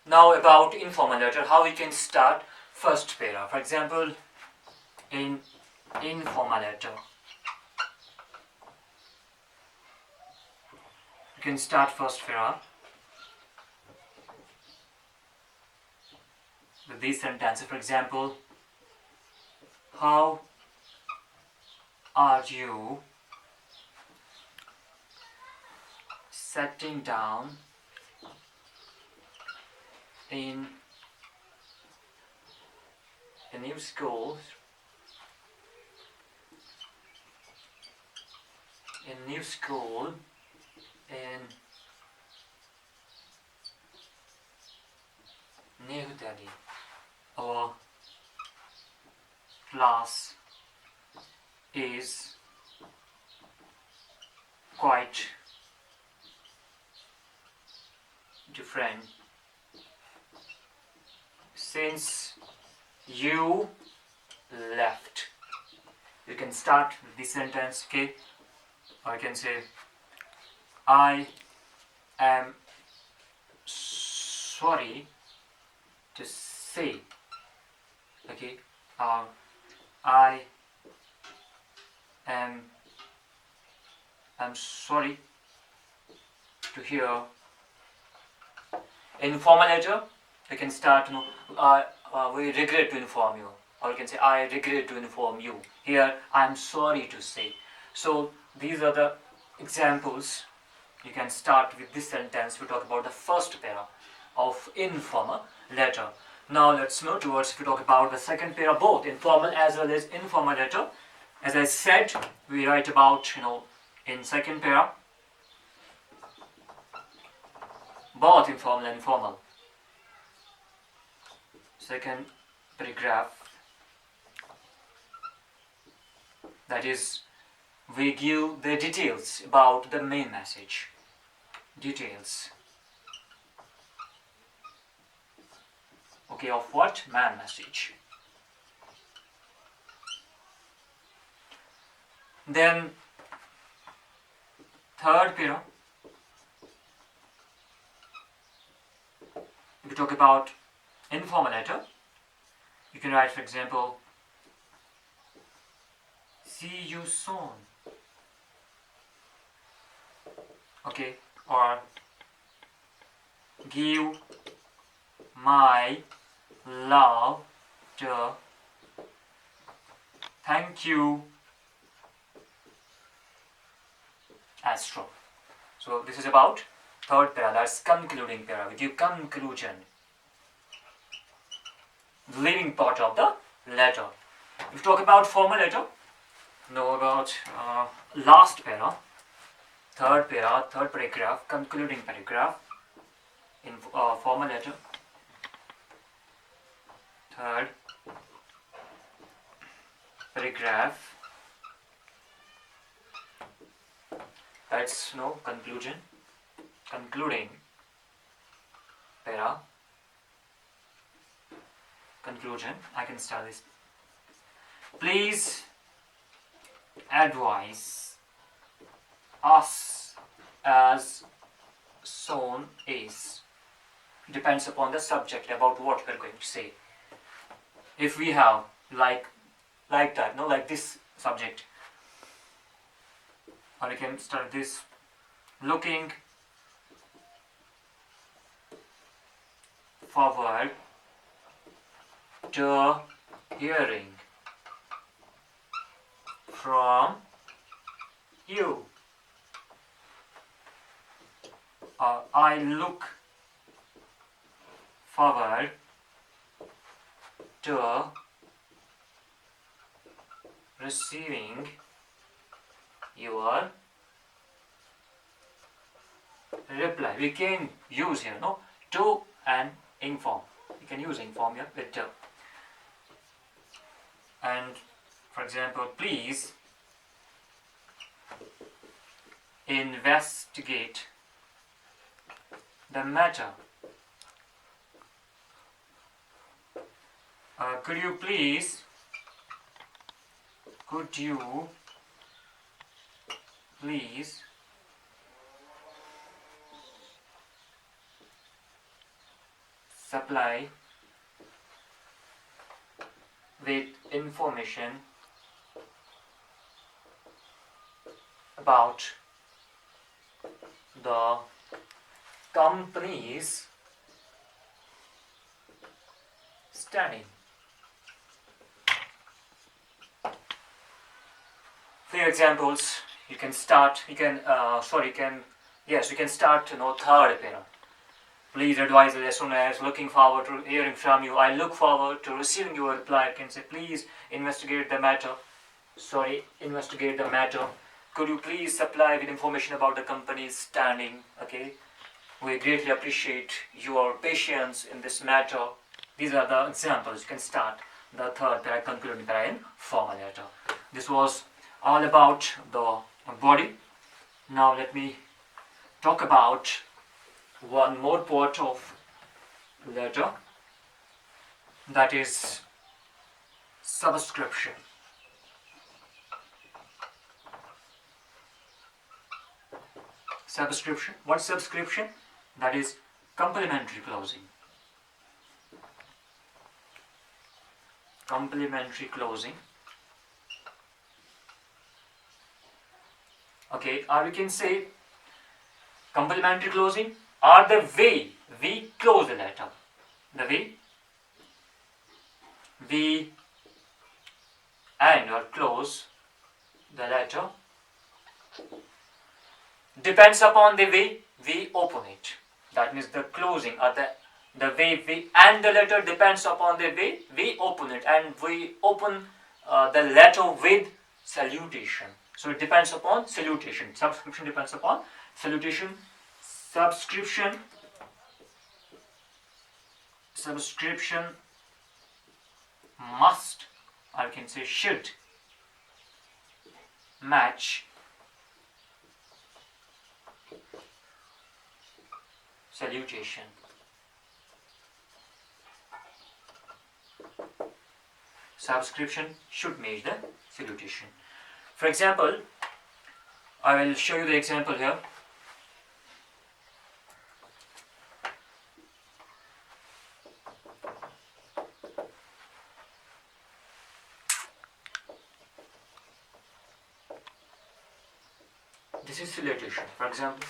Now about informal letter, how we can start first para. For example, in informal letter, you can start first para with these sentences. For example, how are you sitting down in a new school in New Delhi. Our class is quite different since you left. You can start with this sentence, okay? Or you can say, I am sorry to say, okay? I am sorry to hear. Informal letter, you can start, we regret to inform you, or you can say, I regret to inform you. Here, I am sorry to say. So these are the examples. You can start with this sentence. We talk about the first para of informal letter. Now let's move towards, if we talk about the second para, both informal as well as informal letter. As I said, we write about, in second para, both informal and formal. Second paragraph, that is, we give the details about the main message. Details. Okay, of what? Main message. Then third para, if we talk about informal letter, you can write, for example, see you soon. Okay, or give my love to, thank you, Astro. So this is about third para, that's concluding para. We give conclusion, the living part of the letter. If we talk about formal letter, know about last para, third paragraph, concluding paragraph in formal letter. Third paragraph, that's conclusion, concluding para, conclusion. I can start this. Please advise us as soon as. Depends upon the subject, about what we are going to say. If we have like that, like this subject, or you can start this, looking forward to hearing from you. I look forward to receiving your reply. We can use here, to and inform. You can use inform here with to. And for example, please investigate the matter. Could you please supply with information about the company's standing. For examples, you can start. You can start. Third para. Please advise us as soon as looking forward to hearing from you. I look forward to receiving your reply. You can say, please investigate the matter. Investigate the matter. Could you please supply with information about the company's standing? Okay. We greatly appreciate your patience in this matter. These are the examples. You can start the third para, concluding para in formal letter. This was all about the body. Now let me talk about one more part of letter, that is subscription. Subscription. What's subscription? That is complementary clausing. Complementary clausing. Okay, or we can say complementary clausing are the way we close the letter. The way we end or close the letter depends upon the way we open it. That means the closing or the way we end the letter depends upon the way we open it, and we open the letter with salutation. So it depends upon salutation. Subscription depends upon salutation. Subscription must, or I can say should, match salutation. Subscription should match the salutation. For example, I will show you the example here. This is salutation. For example,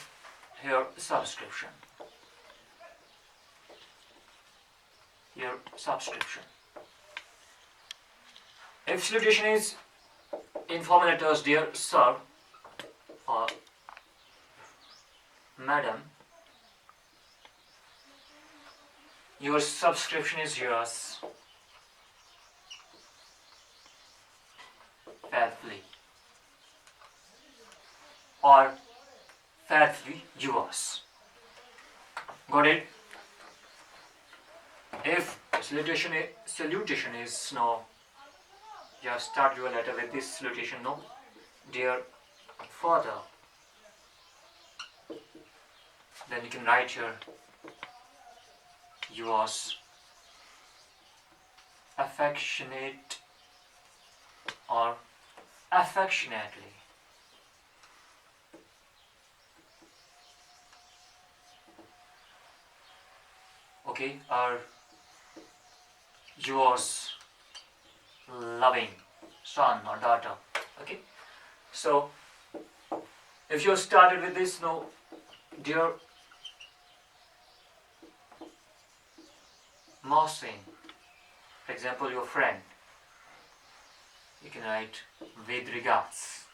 here subscription. Here subscription. If salutation is informal letters, dear sir or madam, your subscription is yours faithfully, or faithfully yours. Got it? If salutation is no, just start your letter with this salutation. No, dear father. Then you can write here yours affectionate or affectionately. Okay, or yours loving son or daughter. Okay, so if you started with this, no, dear Mohsin, for example, your friend, you can write with regards,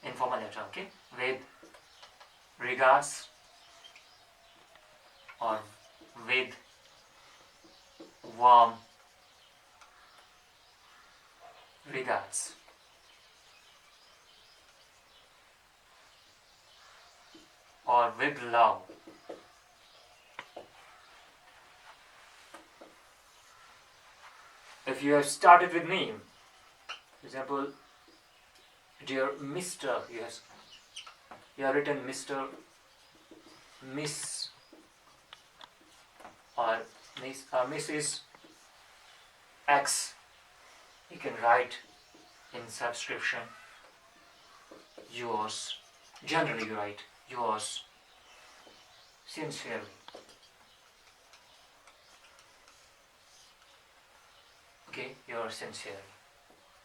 informal letter. Okay, with regards or with warm regards. Or with love. If you have started with name, for example, dear Mr. Yes, you have written Mr. Miss or Miss or Mrs. X. You can write in subscription yours. Generally, you write yours sincerely. Okay, your sincerely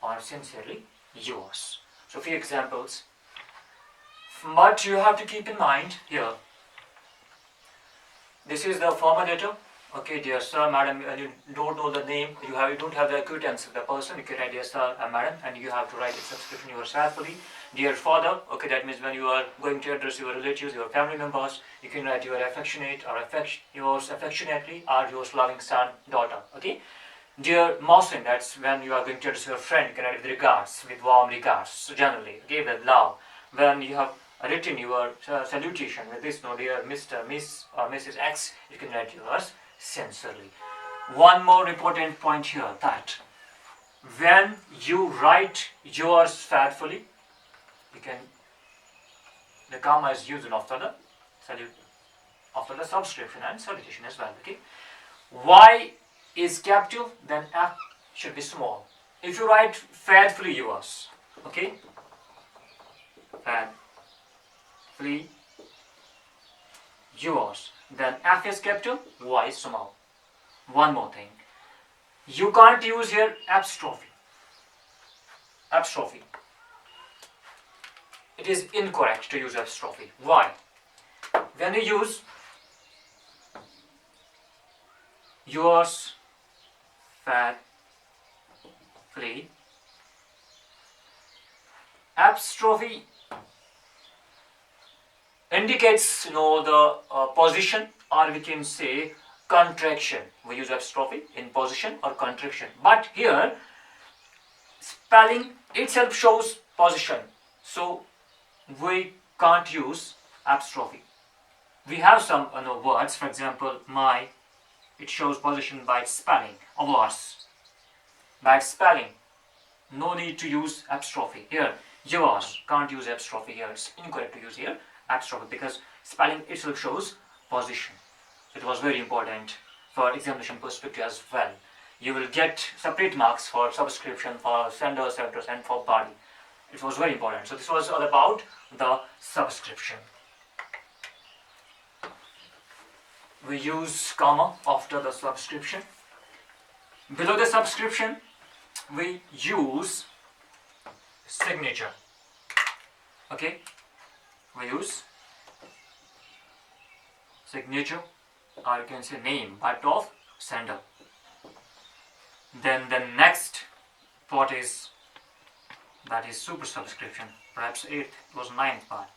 or sincerely yours. So few examples. But you have to keep in mind here, this is the formal letter. Okay, dear sir, madam, and you don't know the name, you don't have the acquaintance of the person, you can write dear sir and madam, and you have to write a subscription yourselfly. Dear father, okay, that means when you are going to address your relatives, your family members, you can write your affectionate or yours affectionately or yours loving son, daughter. Okay. Dear Mohsin, that's when you are going to address your friend, you can write with regards, with warm regards, so generally, okay, with love. When you have written your salutation with this, no, dear Mr., Miss, or Mrs. X, you can write yours sincerely. One more important point here, that when you write yours faithfully, you can, the comma is used after the subscription and salutation as well. Okay, Y is capital, then F should be small. If you write faithfully yours, okay, faithfully yours, then F is capital, Y is small. One more thing, you can't use here apostrophe. Apostrophe. It is incorrect to use apostrophe. Why? When you use yours faithfully, apostrophe indicates the position, or we can say contraction. We use apostrophe in position or contraction, but here spelling itself shows position, so we can't use apostrophe. We have some words, for example, my, it shows position by its spelling. Ours, by its spelling, no need to use apostrophe. Here, yours, can't use apostrophe here. It's incorrect to use here apostrophe because spelling itself shows position. It was very important for examination perspective as well. You will get separate marks for subscription, for sender's address, and for body. It was very important. So this was all about the subscription. We use comma after the subscription. Below the subscription, we use signature. Okay, we use signature, or you can say name, but of sender. Then the next part is, that is super subscription. Perhaps 8th was 9th part.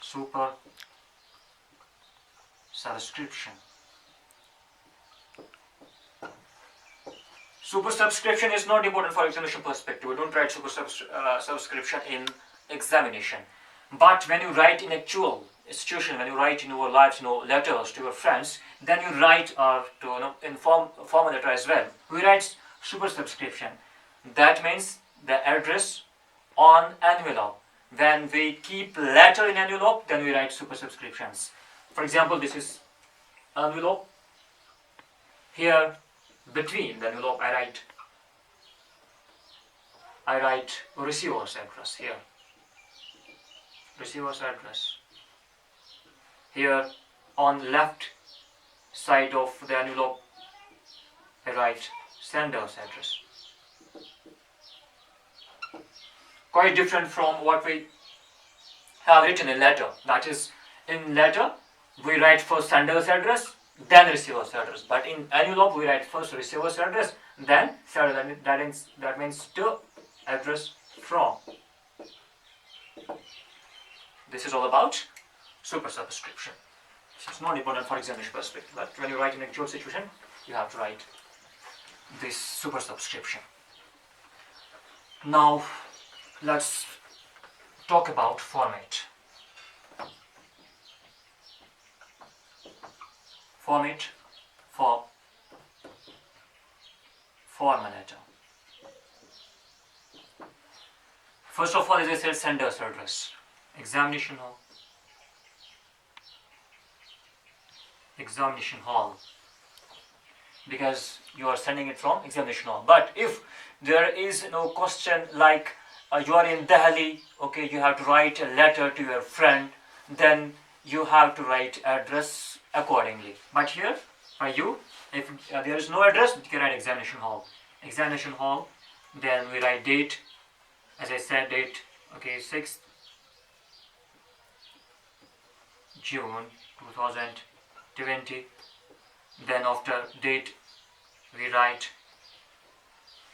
Super subscription. Super subscription is not important for examination perspective. We don't write super subscription in examination. But when you write in actual situation, when you write in your lives, letters to your friends, then you write to informal letter as well. We write super subscription. That means the address on envelope. When we keep letter in envelope, then we write super subscriptions. For example, this is envelope. Here, between the envelope, I write receiver's address here. Receiver's address. Here, on left side of the envelope, I write sender's address. Quite different from what we have written in letter. That is, in letter, we write first sender's address, then receiver's address. But in envelope, we write first receiver's address, then sender. That means to address from. This is all about super subscription. It's not important for examination perspective, but when you write in actual situation, you have to write this super subscription. Now, let's talk about format. Format for formal letter. First of all, as I said, sender's address. Examination hall. Examination hall. Because you are sending it from examination hall. But if there is no question like you are in Delhi, okay, you have to write a letter to your friend, then you have to write address accordingly. But here, for you, if there is no address, you can write examination hall. examination hall. Then we write date, as I said, date, okay, 6th June 2020. Then after date we write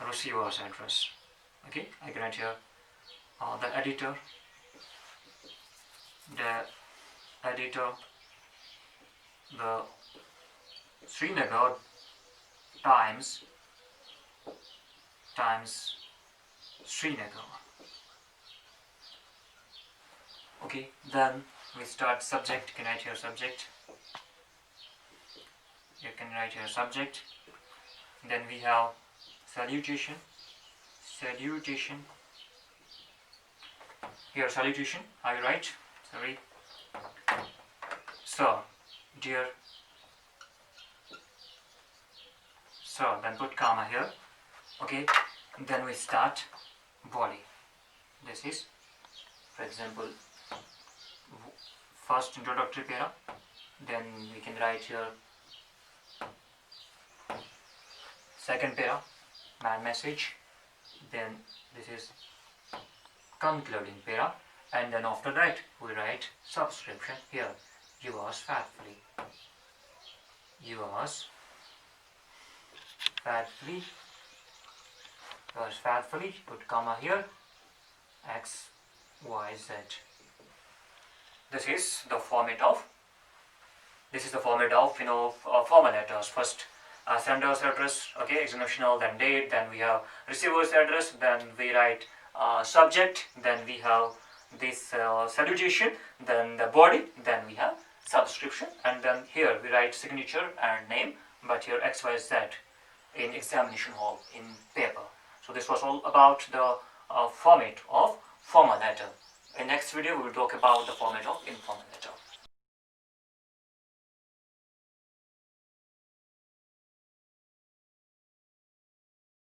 receiver's address. Okay, I can write here the editor, the Srinagar times Srinagar. Okay, then we start subject. You can write here subject. You can write here subject. Then we have salutation. Here salutation. I write. Sorry. Sir, dear. Sir. Then put comma here. Okay. Then we start body. This is, for example, first introductory para. Then we can write here second para, man message. Then this is concluding para, and then after that we write subscription here. Yours faithfully. Yours faithfully. Put comma here. X, Y, Z. This is the format of formal letters. First sender's address, okay, examinational, then date, then we have receiver's address, then we write subject, then we have this salutation, then the body, then we have subscription, and then here we write signature and name, but here X, Y, Z in examination hall in paper. So this was all about the format of formal letter. In next video we will talk about the format of informal letter.